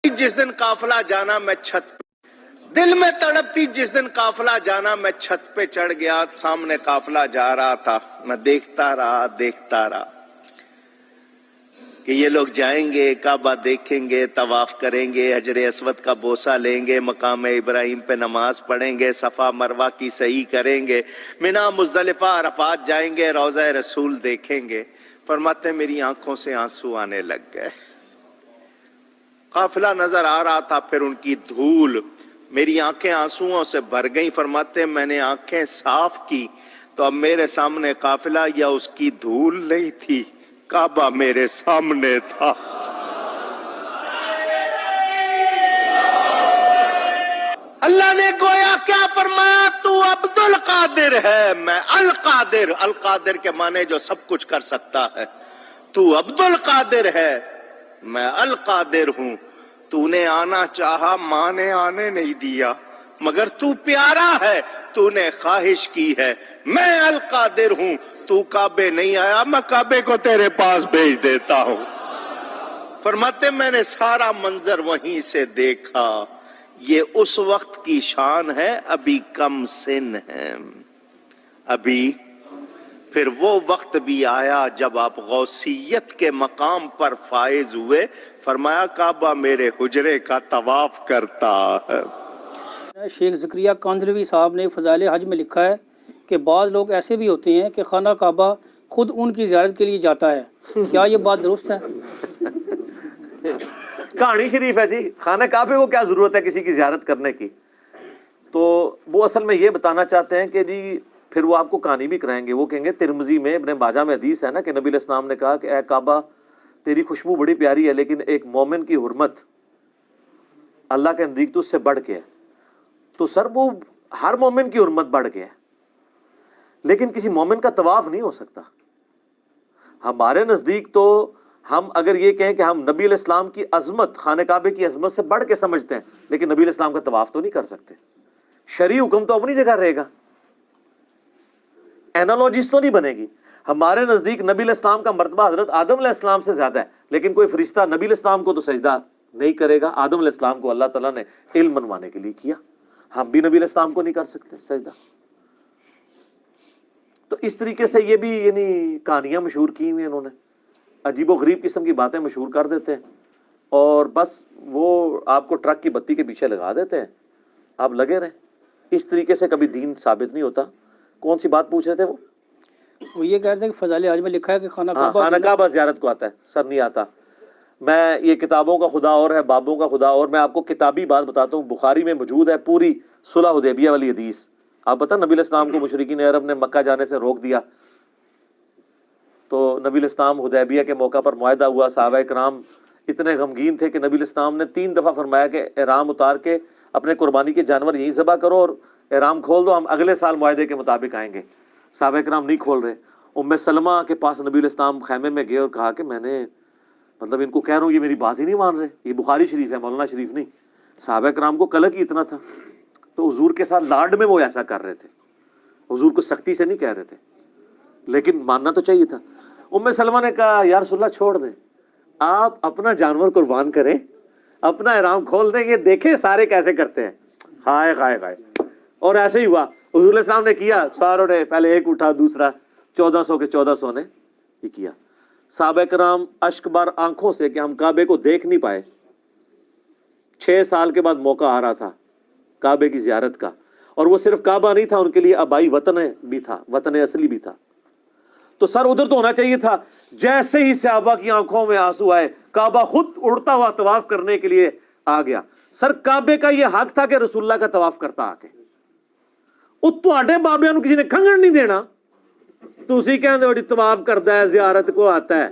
जिस दिन काफिला जाना मैं छत पे, दिल में तड़पती जिस दिन काफिला जाना मैं छत पे चढ़ गया, सामने काफिला जा रहा था, मैं देखता रहा कि ये लोग जाएंगे, काबा देखेंगे, तवाफ करेंगे, हजर अस्वद का बोसा लेंगे, मकाम इब्राहिम पे नमाज पढ़ेंगे, सफा मरवा की सही करेंगे, मिना मुजदलिफा अरफात जाएंगे, रोज़ा रसूल देखेंगे। फरमाते मेरी आंखों से आंसू आने लग गए। काफिला नजर आ रहा था, फिर उनकी धूल, मेरी आंखें आंसुओं से भर गईं। फरमाते मैंने आंखें साफ की तो अब मेरे सामने काफिला या उसकी धूल नहीं थी, काबा मेरे सामने था। अल्लाह ने गोया क्या फरमाया, तू अब्दुल कादिर है, मैं अल कादिर। अल कादिर के माने जो सब कुछ कर सकता है। तू अब्दुल कादिर है, मैं अल कादिर हूं। तूने आना चाहा, मां ने आने नहीं दिया, मगर तू प्यारा है, तूने ख्वाहिश की है। मैं अल कादिर हूं, तू काबे नहीं आया, मैं काबे को तेरे पास भेज देता हूं। फरमाते मैंने सारा मंजर वहीं से देखा। ये उस वक्त की शान है, अभी कम सिन है। अभी फिर वो वक्त भी आया जब आप गौसियत के मकाम पर फाइज हुए। फरमाया काबा मेरे हुजरे का तवाफ करता है। शेख ज़करिया कांदलवी साहब ने फ़ज़ाइल हज में लिखा है कि बाज़ लोग ऐसे भी होते हैं कि खाना काबा खुद उनकी ज़ियारत के लिए जाता है। क्या ये बात दुरुस्त है? कहानी शरीफ है जी। खाना काबे को क्या ज़रूरत है किसी की ज़ियारत करने की? तो वो असल में ये बताना चाहते हैं कि जी फिर वो आपको कहानी भी कराएंगे। वो कहेंगे तिरमिज़ी में इब्न माजा में हदीस है ना कि नबी अलैहिस्सलाम ने कहा कि ए काबा तेरी खुशबू बड़ी प्यारी है, लेकिन एक मोमिन की हुर्मत अल्लाह के नज़दीक तो उससे बढ़ के है। तो सर वो हर मोमिन की हुर्मत बढ़ के है, लेकिन किसी मोमिन का तवाफ नहीं हो सकता। हमारे नज़दीक तो हम अगर ये कहें कि हम नबी अलैहिस्सलाम की अजमत, खाने काबे की अजमत से बढ़ के समझते हैं, लेकिन नबी अलैहिस्सलाम का तवाफ तो नहीं कर सकते। शरई हुक्म तो अपनी जगह रहेगा, एनालॉजिस तो नहीं बनेगी। हमारे नजदीक नबी अलैहिस्सलाम का मर्तबा हजरत आदम अलैहिस्सलाम से ज्यादा है, लेकिन कोई फरिश्ता नबी अलैहिस्सलाम को तो सजदा नहीं करेगा। आदम अलैहिस्सलाम को अल्लाह ताला ने इल्म मनवाने के लिए किया, हम भी नबी अलैहिस्सलाम को नहीं कर सकते सजदा। तो इस तरीके से ये भी यानी कहानियां मशहूर की हुई इन्होंने, अजीबो गरीब किस्म की बातें मशहूर कर देते हैं और बस वो आपको ट्रक की बत्ती के पीछे लगा देते हैं, आप लगे रहें। इस तरीके से कभी दीन साबित नहीं होता। कौन सी बात पूछ रहे थे वो ये कह रहे थे कि फ़ज़ाइल हज में लिखा है कि खाना काबा ज़ियारत को आता है। सर नहीं आता। मैं ये किताबों का खुदा और है, बाबों का खुदा और। मैं आपको किताबी बात बताता हूँ, बुखारी में मौजूद है पूरी सुलह हुदैबिया वाली हदीस। आप पता नबी अलैहिस्सलाम को मुशरिकीन अरब ने मक्का जाने से रोक दिया, तो नबी अलैहिस्सलाम हुदैबिया के मौका पर मुआहदा हुआ। सहाबा इकराम इतने गमगीन थे कि नबी अलैहिस्सलाम ने 3 दफ़ा फरमाया कि एहराम उतार के अपने कुर्बानी के जानवर यहीं ज़बह करो और एहराम खोल दो, हम अगले साल मुआहदे के मुताबिक आएंगे। सहाबा इकराम नहीं खोल रहे। उम्मे सलमा के पास नबी अलैहिस्सलाम खैमे में गए और कहा कि मैंने मतलब इनको कह रहा हूँ, ये मेरी बात ही नहीं मान रहे। ये बुखारी शरीफ है, मौलाना शरीफ नहीं। सहाबा इकराम को कलक ही इतना था, तो हुजूर के साथ लाड में वो ऐसा कर रहे थे। हुजूर को सख्ती से नहीं कह रहे थे, लेकिन मानना तो चाहिए था। उम्मे सलमा ने कहा या रसूलल्लाह छोड़ दें, आप अपना जानवर कुर्बान करें, अपना एहराम खोल देंगे, देखें सारे कैसे करते हैं। हाय हाय हाय। और ऐसे ही हुआ, हुजूर साहब ने किया, सारों ने पहले एक उठा, दूसरा 1400 के 1400 ने ये किया। साहबा कराम अश्कबार आंखों से कि हम काबे को देख नहीं पाए। 6 साल के बाद मौका आ रहा था काबे की जियारत का, और वो सिर्फ काबा नहीं था, उनके लिए आबाई वतन भी था, वतन असली भी था। तो सर उधर तो होना चाहिए था। जैसे ही सहाबा की आंखों में आंसू आए, काबा खुद उड़ता हुआ तवाफ करने के लिए आ गया। सर काबे का ये हक था कि रसूलुल्लाह का तवाफ करता आके। ਤੁਹਾਡੇ ਬਾਬਿਆਂ ਨੂੰ ਕਿਸੇ ਨੇ ਖੰਗਣ ਨਹੀਂ ਦੇਣਾ। ਤੁਸੀਂ ਕਹਿੰਦੇ ਹੋ ਜੀ ਤਵਾਫ ਕਰਦਾ ਹੈ, ਜ਼ਿਆਰਤ ਕੋ आता है